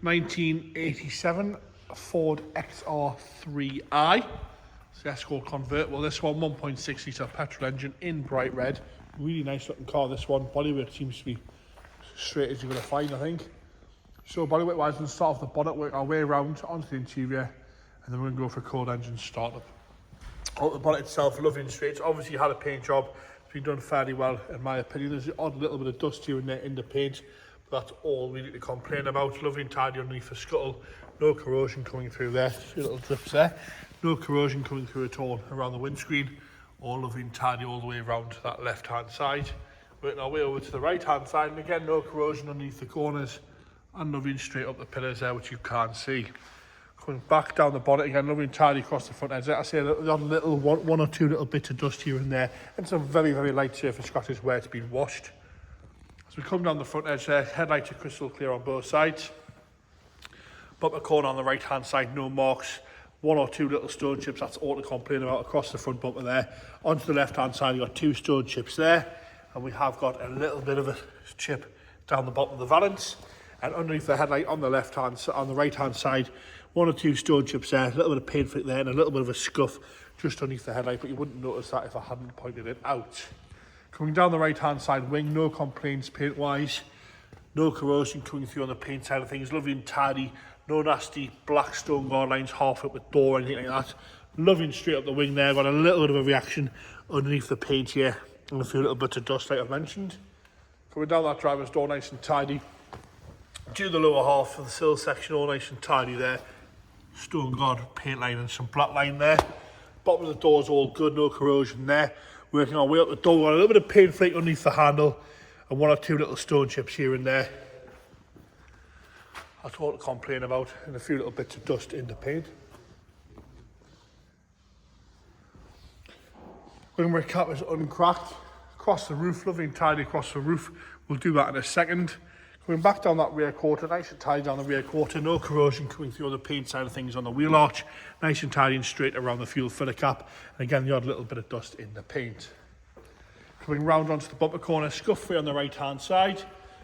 1987 Ford XR3i. It's the Escort convertible. This one, 1.6 litre petrol engine in bright red. Really nice looking car, this one. Bodywork seems to be straight as you're going to find, I think. So bodywork wise, we're going to start off the bonnet, work our way around onto the interior, and then we're going to go for a cold engine startup. Out the bonnet itself, lovely and straight. It's obviously had a paint job. It's been done fairly well, in my opinion. There's an odd little bit of dust here and there in the paint, but that's all we need to complain about. Lovely and tidy underneath the scuttle. No corrosion coming through there. A few little drips there. No corrosion coming through at all around the windscreen. All lovely and tidy all the way around that left-hand side. Working our way over to the right-hand side, and again, no corrosion underneath the corners, and lovely and straight up the pillars there, which you can't see. Coming back down the bonnet again, lovely and tidy across the front edge. I say there's a little one or two little bits of dust here and there, and some very, very light surface scratches where it's been washed. As we come down the front edge there, headlights are crystal clear on both sides. Bumper corner on the right-hand side, no marks. One or two little stone chips, that's all to complain about across the front bumper there. Onto the left-hand side, you've got two stone chips there, and we have got a little bit of a chip down the bottom of the valance. And underneath the headlight on the right-hand side, one or two stone chips there, a little bit of paint flick there, and a little bit of a scuff just underneath the headlight, but you wouldn't notice that if I hadn't pointed it out. Coming down the right-hand side wing, no complaints paint-wise, no corrosion coming through on the paint side of things, lovely and tidy. No nasty black stone guard lines half up the door or anything like that. Lovely and straight up the wing there. Got a little bit of a reaction underneath the paint here. And a few little bits of dust like I mentioned. Coming down that driver's door nice and tidy. Do the lower half of the sill section all nice and tidy there. Stone guard paint line and some black line there. Bottom of the door is all good, no corrosion there. Working our way up the door. Got a little bit of paint flake underneath the handle. And one or two little stone chips here and there. That's all to complain about, and a few little bits of dust in the paint. Wingwork cap is uncracked. Across the roof, lovely and tidy across the roof. We'll do that in a second. Coming back down that rear quarter, nice and tidy down the rear quarter. No corrosion coming through on the paint side of things on the wheel arch. Nice and tidy and straight around the fuel filler cap. And again, the odd little bit of dust in the paint. Coming round onto the bumper corner, scuff free on the right hand side.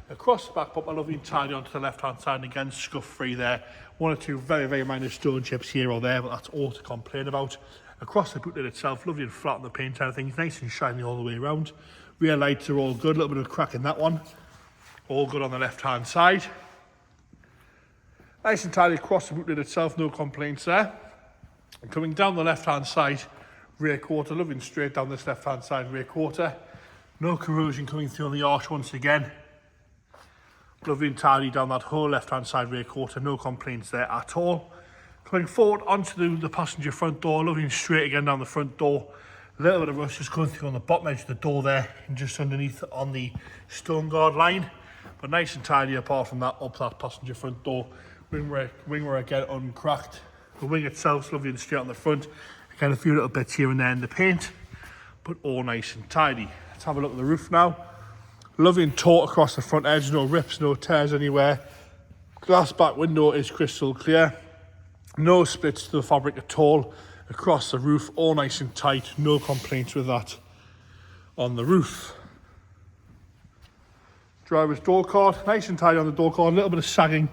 Across the back bumper, lovely and tidy onto the left-hand side, and again, scuff-free there. One or two very, very minor stone chips here or there, but that's all to complain about. Across the boot lid itself, lovely and flat on the paint side of things, nice and shiny all the way around. Rear lights are all good, a little bit of crack in that one. All good on the left-hand side. Nice and tidy across the boot lid itself, no complaints there. And coming down the left-hand side, rear quarter, lovely and straight down this left-hand side, rear quarter. No corrosion coming through on the arch once again. Lovely and tidy down that whole left-hand side rear quarter, no complaints there at all. Coming forward onto the passenger front door, lovely and straight again down the front door. A little bit of rust just going through on the bottom edge of the door there, and just underneath on the stone guard line. But nice and tidy apart from that, up that passenger front door. Wingwork again uncracked. The wing itself's lovely and straight on the front. Again, a few little bits here and there in the paint, but all nice and tidy. Let's have a look at the roof now. Lovely and taut across the front edge, no rips, no tears anywhere. Glass back window is crystal clear. No splits to the fabric at all. Across the roof, all nice and tight, no complaints with that on the roof. Driver's door card, nice and tidy on the door card. A little bit of sagging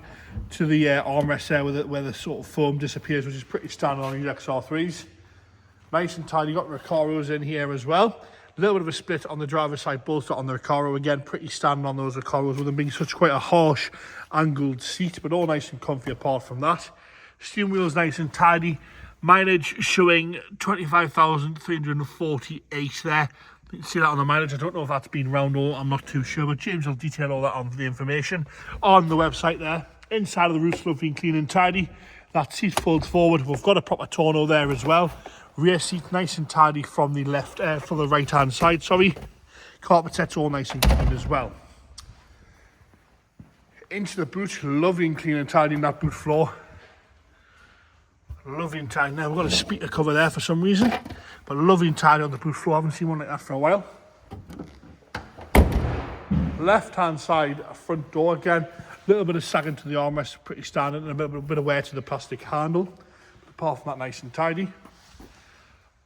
to the armrest there where the sort of foam disappears, which is pretty standard on these XR3s. Nice and tidy, got Recaros in here as well. A little bit of a split on the driver's side bolster on the Recaro. Again, pretty standard on those Recaros with them being such quite a harsh angled seat, but all nice and comfy apart from that. Steering wheel's nice and tidy. Mileage showing 25,348 there. You can see that on the mileage. I don't know if that's been round or I'm not too sure, but James will detail all that on the information on the website there. Inside of the roof's lovely and clean and tidy. That seat folds forward. We've got a proper tonneau there as well. Rear seat nice and tidy from the from the right hand side, sorry. Carpet set's all nice and clean as well. Into the boot, lovely and clean and tidy in that boot floor. Lovely and tidy. Now we've got a speaker cover there for some reason, but lovely and tidy on the boot floor. I haven't seen one like that for a while. Left hand side, front door again. A little bit of sagging to the armrest, pretty standard, and a bit of wear to the plastic handle. But apart from that, nice and tidy.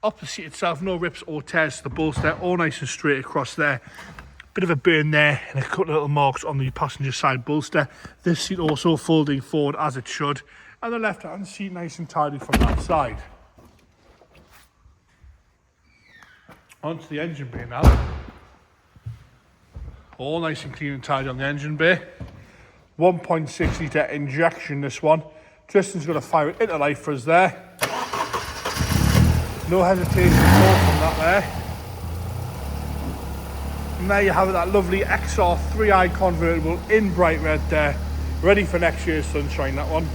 Up the seat itself, no rips or tears to the bolster, all nice and straight across there. Bit of a burn there and a couple of little marks on the passenger side bolster. This seat also folding forward as it should, and the left hand seat nice and tidy from that side. Onto the engine bay now. All nice and clean and tidy on the engine bay. 1.6 litre injection, this one. Tristan's going to fire it into life for us there. No hesitation at all from that there. And there you have it, that lovely XR3i convertible in bright red there. Ready for next year's sunshine, that one.